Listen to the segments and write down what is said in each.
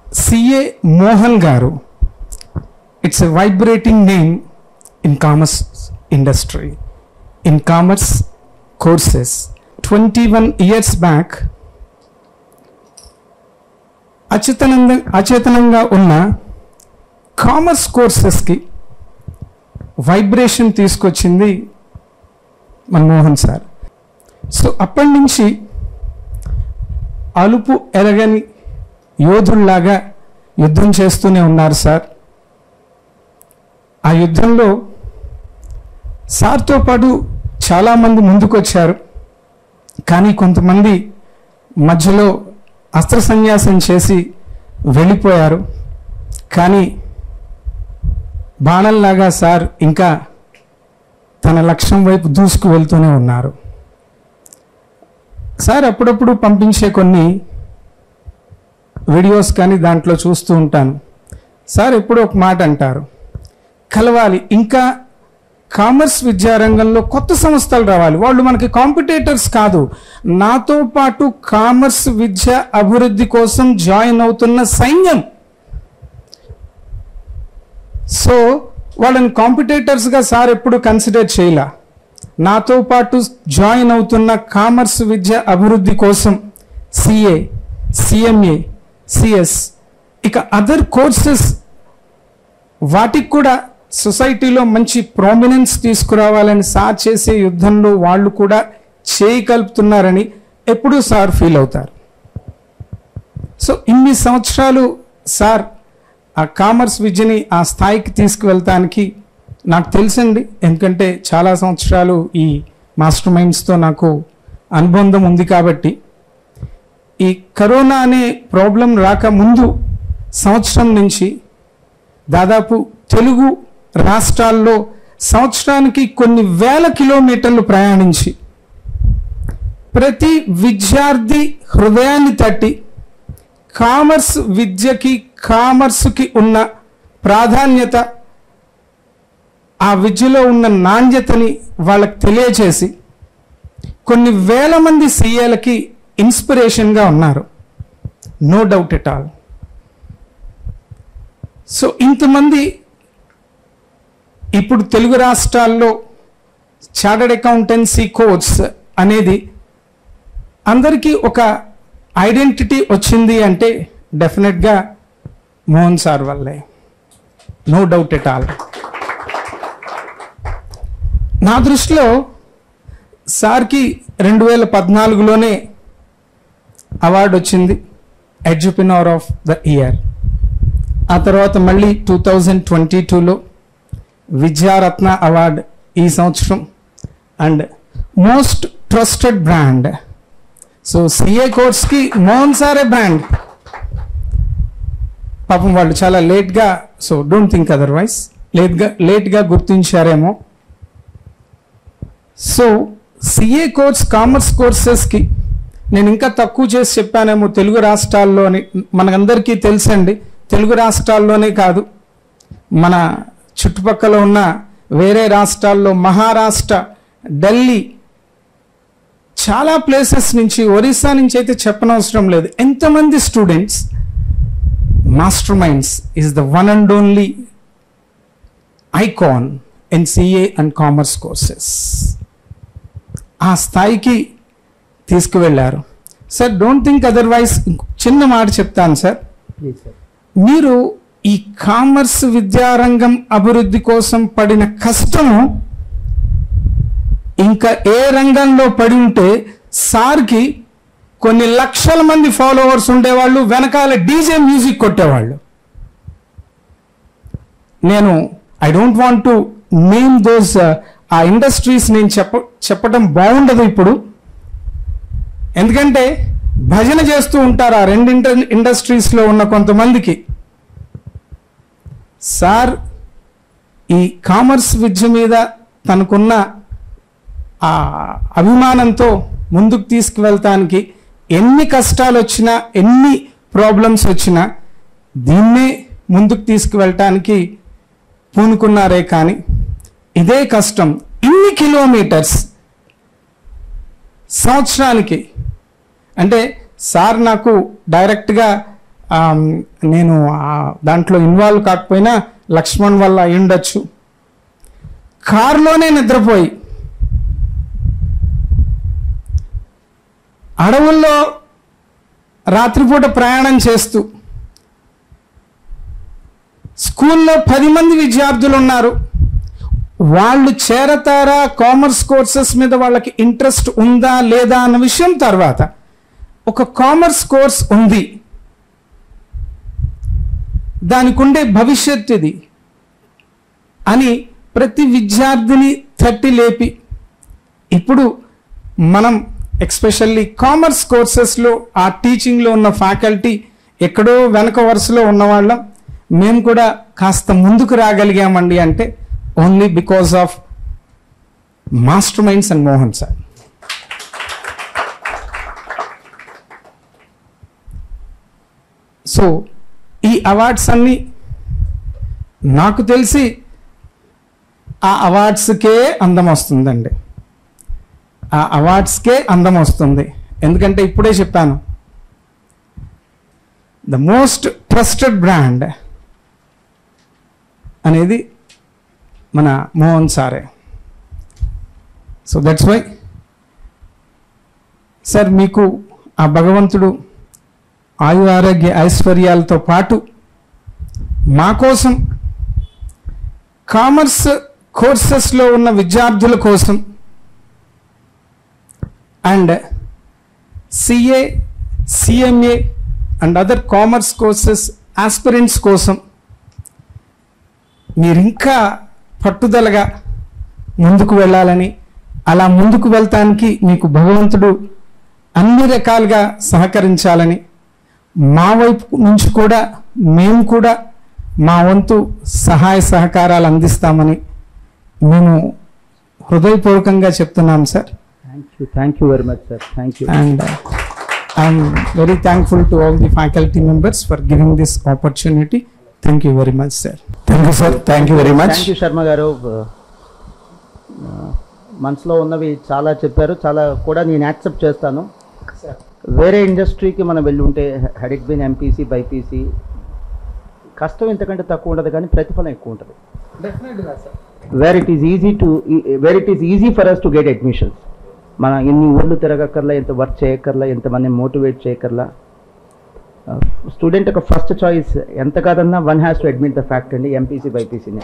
CA Mohan garu. It's a vibrating name in commerce industry, in commerce courses. 21 years back అచేతనంగా ఉన్న commerce కోర్సెస్కి vibration తీసుకొచ్చింది Manmohan sir. So అప్పటి నుంచి అలుపు ఎరగని యోధుల్లాగా యుద్ధం చేస్తూనే ఉన్నారు సార్. ఆ యుద్ధంలో సార్తో పాటు చాలామంది ముందుకొచ్చారు, కానీ కొంతమంది మధ్యలో అస్త్ర సన్యాసం చేసి వెళ్ళిపోయారు. కానీ బాణంలాగా సార్ ఇంకా తన లక్ష్యం వైపు దూసుకు వెళ్తూనే ఉన్నారు. సార్ అప్పుడప్పుడు పంపించే కొన్ని వీడియోస్ కానీ దాంట్లో చూస్తూ ఉంటాను. సార్ ఎప్పుడూ ఒక మాట అంటారు, కలవాలి, ఇంకా కామర్స్ విద్యారంగంలో కొత్త సంస్థలు రావాలి, వాళ్ళు మనకి కాంపిటేటర్స్ కాదు, నాతో పాటు కామర్స్ విద్య అభివృద్ధి కోసం జాయిన్ అవుతున్న సైన్యం. సో వాళ్ళని కాంపిటేటర్స్గా సార్ ఎప్పుడు కన్సిడర్ చేయలే. నాతో పాటు జాయిన్ అవుతున్న కామర్స్ విద్య అభివృద్ధి కోసం సిఏ, సిఎంఏ, సిఎస్, ఇక అదర్ కోర్సెస్ వాటికి కూడా సొసైటీలో మంచి ప్రామినెన్స్ తీసుకురావాలని సార్ చేసే యుద్ధంలో వాళ్ళు కూడా చేయి కలుపుతున్నారని ఎప్పుడూ సార్ ఫీల్ అవుతారు. సో ఇన్ని సంవత్సరాలు సార్ ఆ కామర్స్ విద్యని ఆ స్థాయికి తీసుకువెళ్తానికి నాకు తెలుసండి, ఎందుకంటే చాలా సంవత్సరాలు ఈ మాస్టర్ మైండ్స్తో నాకు అనుబంధం ఉంది. కాబట్టి ఈ కరోనా అనే ప్రాబ్లం రాకముందు సంవత్సరం నుంచి దాదాపు తెలుగు రాష్ట్రాల్లో సంవత్సరానికి కొన్ని వేల కిలోమీటర్లు ప్రయాణించి ప్రతి విద్యార్థి హృదయాన్ని తట్టి కామర్స్ విద్యకి, కామర్స్కి ఉన్న ప్రాధాన్యత, ఆ విద్యలో ఉన్న నాణ్యతని వాళ్ళకి తెలియచేసి కొన్ని వేల మంది సీఏలకి ఇన్స్పిరేషన్గా ఉన్నారు. No doubt at all. So ఇంతమంది ఇప్పుడు తెలుగు రాష్ట్రాల్లో చార్టర్డ్ అకౌంటెన్సీ కోర్స్ అనేది అందరికీ ఒక ఐడెంటిటీ వచ్చింది అంటే డెఫినెట్గా మోహన్ సార్ వల్లే, నో డౌట్ ఎట్ ఆల్. నా దృష్టిలో సార్కి 2014లోనే అవార్డు వచ్చింది, ఎడ్యుపినర్ ఆఫ్ ద ఇయర్. ఆ తర్వాత మళ్ళీ 2022లో విద్యారత్న అవార్డు ఈ సంవత్సరం, and most trusted brand. So CA కోర్స్కి మోహన్ సారే బ్రాండ్. పాపం వాళ్ళు చాలా లేట్గా, సో డోంట్ థింక్ అదర్వైజ్, లేట్గా గుర్తించారేమో. సో సిఏ కోర్స్, కామర్స్ కోర్సెస్కి నేను ఇంకా తక్కువ చేసి చెప్పానేమో తెలుగు రాష్ట్రాల్లో అని. మనకందరికీ తెలుసండి, తెలుగు రాష్ట్రాల్లోనే కాదు, మన చుట్టుపక్కల ఉన్న వేరే రాష్ట్రాల్లో, మహారాష్ట్ర, ఢిల్లీ, చాలా ప్లేసెస్ నుంచి, ఒరిస్సా నుంచి అయితే చెప్పనవసరం లేదు, ఎంతమంది students master minds is the one and only icon in CA and commerce courses. ఆ స్థాయికి తీసుకువెళ్ళారు సార్. Don't think otherwise. చిన్న మాట చెప్తాను సార్, మీరు ఈ కామర్స్ విద్యారంగం అభివృద్ధి కోసం పడిన కష్టము ఇంకా ఏ రంగంలో పడి ఉంటే సార్కి కొన్ని లక్షల మంది ఫాలోవర్స్ ఉండేవాళ్ళు, వెనకాల డీజే మ్యూజిక్ కొట్టేవాళ్ళు. నేను I don't want to name those ఆ ఇండస్ట్రీస్ నేను చెప్పడం బాగుండదు ఇప్పుడు, ఎందుకంటే భజన చేస్తూ ఉంటారు ఆ రెండు ఇండస్ట్రీస్లో ఉన్న కొంతమందికి. సార్ ఈ కామర్స్ విద్య మీద తనకున్న ఆ అభిమానంతో ముందుకు తీసుకువెళ్తానికి ఎన్ని కష్టాలు వచ్చినా, ఎన్ని ప్రాబ్లమ్స్ వచ్చినా దీన్నే ముందుకు తీసుకువెళ్ళటానికి పూనుకున్నారే. కానీ ఇదే కష్టం, ఇన్ని కిలోమీటర్స్ సంవత్సరానికి, అంటే సార్ నాకు డైరెక్ట్గా నేను దాంట్లో ఇన్వాల్వ్ కాకపోయినా లక్ష్మణ్ వల్ల అయి ఉండొచ్చు. కారులోనే నిద్రపోయి అడవుల్లో రాత్రిపూట ప్రయాణం చేస్తూ స్కూల్లో 10 మంది విద్యార్థులు ఉన్నారు. వాళ్ళు చేరతారా, కామర్స్ కోర్సెస్ మీద వాళ్ళకి ఇంట్రెస్ట్ ఉందా లేదా అన్న విషయం తర్వాత, ఒక కామర్స్ కోర్స్ ఉంది, దానికి ఉండే భవిష్యత్తు ఇది అని ప్రతి విద్యార్థిని తట్టి లేపి, ఇప్పుడు మనం ఎక్స్పెషల్లీ కామర్స్ కోర్సెస్లో ఆ టీచింగ్లో ఉన్న ఫ్యాకల్టీ ఎక్కడో వెనక వరుసలో ఉన్నవాళ్ళం, మేము కూడా కాస్త ముందుకు రాగలిగామండి అంటే only because of master minds and Mohan sir. So ఈ అవార్డ్స్ అన్నీ నాకు తెలిసి ఆ అవార్డ్స్కే అందం వస్తుందండి, ఆ అవార్డ్స్కే అందం వస్తుంది. ఎందుకంటే ఇప్పుడే చెప్పాను, ద మోస్ట్ ట్రస్టెడ్ బ్రాండ్ అనేది మన మోహన్ సారే. సో దట్స్ వై సార్ మీకు ఆ భగవంతుడు ఆయు ఆరోగ్య ఐశ్వర్యాలతో పాటు మా కోసం కామర్స్ కోర్సెస్లో ఉన్న విద్యార్థుల కోసం and CA, CMA and other commerce courses aspirants కోసం మీరు ఇంకా పట్టుదలగా ముందుకు వెళ్ళాలని, అలా ముందుకు వెళ్తానికి మీకు భగవంతుడు అన్ని రకాలుగా సహకరించాలని, మా వైపు నుంచి కూడా మేము కూడా మా వంతు సహాయ సహకారాలు అందిస్తామని మేము హృదయపూర్వకంగా చెప్తున్నాం sir. Thank you very much sir. Thank you. And I'm very thankful to all the faculty members for giving this opportunity. Thank you very much sir. Thank you sir. Thank you very much. Thank you Sharma గారు. మనసులో ఉన్నవి చాలా చెప్పారు, చాలా కూడా నేను accept చేస్తాను. వేరే ఇండస్ట్రీకి మనం వెళ్ళి ఉంటే had it been MPC, BiPC, కష్టం ఇంతకంటే తక్కువ ఉండదు కానీ ప్రతిఫలం ఎక్కువ ఉంటుంది. Where it is easy for us to get admissions. మనం ఎన్ని ఊళ్ళు తిరగక్కర్లా, ఎంత వర్క్ చేయక్కర్లా, ఎంతమంది మోటివేట్ చేయక్కర్లా. స్టూడెంట్ ఒక ఫస్ట్ చాయిస్ ఎంత కాదన్నా one has to admit the fact అండి, ఎంపీసీ బైపీసీనే.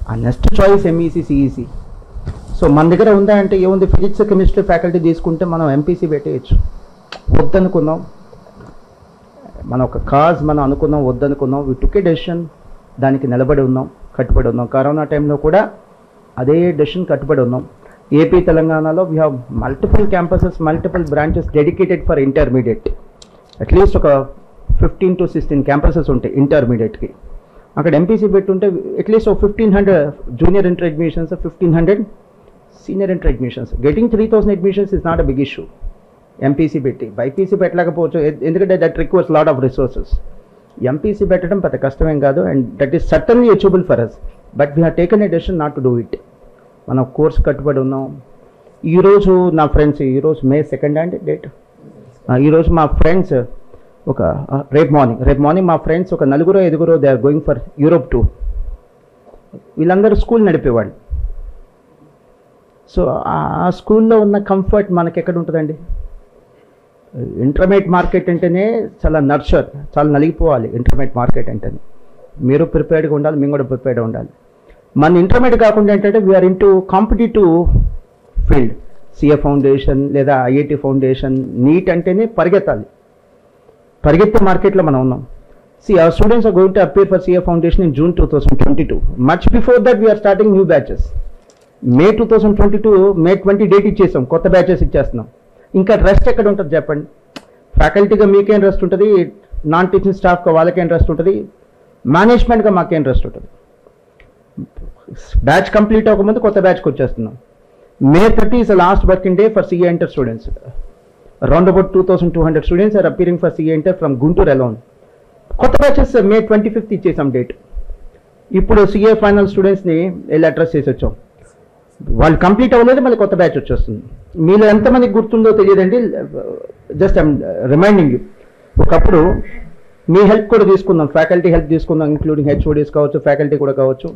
ఆ next choice MEC, CEC. So మన దగ్గర ఉందా అంటే ఏముంది, ఫిజిక్స్ కెమిస్ట్రీ ఫ్యాకల్టీ తీసుకుంటే మనం ఎంపీసీ పెట్టేయచ్చు. వద్దనుకున్నాం, మన ఒక కాజ్ మనం అనుకున్నాం, వద్దనుకున్నాం, వి టుక్ ఏ డెసిషన్, దానికి నిలబడి ఉన్నాం, కట్టుబడి ఉన్నాం. కరోనా టైంలో కూడా అదే డెసిషన్ కట్టుబడి ఉన్నాం. ఏపీ తెలంగాణలో we have multiple campuses, multiple branches dedicated for intermediate. At least ఒక 15 to 16 క్యాంపసెస్ ఉంటాయి ఇంటర్మీడియట్కి. అక్కడ ఎంపీసీ పెట్టుంటే అట్లీస్ట్ ఒక 1500 junior inter admissions, 1500 senior inter admissions. Getting 3000 admissions is not a big issue. MPC పెట్టి బైపీసీ పెట్టలేకపోవచ్చు, ఎందుకంటే that requires lot of resources. MPC పెట్టడం పెద్ద కష్టమేం కాదు, and that is certainly achievable for us. But we have taken a decision not to do it. మనం course కట్టుబడి ఉన్నాం. ఈరోజు నా ఫ్రెండ్స్, ఈరోజు May 2nd అండి డేట్. ఈరోజు మా ఫ్రెండ్స్ ఒక రేపు మార్నింగ్ మా ఫ్రెండ్స్ ఒక 4-5 they are going for Europe tour. వీళ్ళందరూ స్కూల్ నడిపేవాళ్ళు. సో ఆ స్కూల్లో ఉన్న కంఫర్ట్ మనకి ఎక్కడ ఉంటుందండి? ఇంటర్మీడియట్ మార్కెట్ అంటేనే చాలా నర్చర్, చాలా నలిగిపోవాలి ఇంటర్మీడియట్ మార్కెట్ అంటేనే. మీరు ప్రిపేర్డ్గా ఉండాలి, మేము కూడా ప్రిపేర్డ్గా ఉండాలి. మన ఇంటర్మీడియట్ కాకుండా ఏంటంటే we are into competitive field. CA foundation లేదా ఐఐటి ఫౌండేషన్, నీట్ అంటేనే పరిగెత్తాలి. పరిగెత్తే మార్కెట్లో మనం ఉన్నాం. our students are going to appear for CA Foundation in June 2022. Much before that, we are starting new batches. May 2022, May 20 date ఇచ్చేసాం, కొత్త batches ఇచ్చేస్తున్నాం. ఇంకా రెస్ట్ ఎక్కడ ఉంటుంది చెప్పండి? ఫ్యాకల్టీగా మీకేం రెస్ట్ ఉంటుంది, నాన్ టీచింగ్ స్టాఫ్గా వాళ్ళకేం రెస్ట్ ఉంటుంది, మేనేజ్మెంట్గా మాకేం రెస్ట్ ఉంటుంది. బ్యాచ్ కంప్లీట్ అవ్వకముందు కొత్త బ్యాచ్కి వచ్చేస్తున్నాం. May 30 is the last working day for CA Inter students. Around about 2,200 students are appearing for CA Inter from Guntur alone. కొత్త బ్యాచెస్ May 25th ఇచ్చేసాం date. ఇప్పుడు CA final స్టూడెంట్స్ని వెళ్ళి అడ్రస్ చేసి వచ్చాం. వాళ్ళు కంప్లీట్ అవ్వలేదు, మళ్ళీ కొత్త బ్యాచ్ వచ్చేస్తుంది. మీలో ఎంతమందికి గుర్తుందో తెలియదండి, జస్ట్ ఐమ్ రిమైండింగ్ యూ. ఒకప్పుడు మీ హెల్ప్ కూడా తీసుకుందాం, ఫ్యాకల్టీ హెల్ప్ తీసుకుందాం, ఇంక్లూడింగ్ హెచ్ఓడీస్ కావచ్చు, ఫ్యాకల్టీ కూడా కావచ్చు.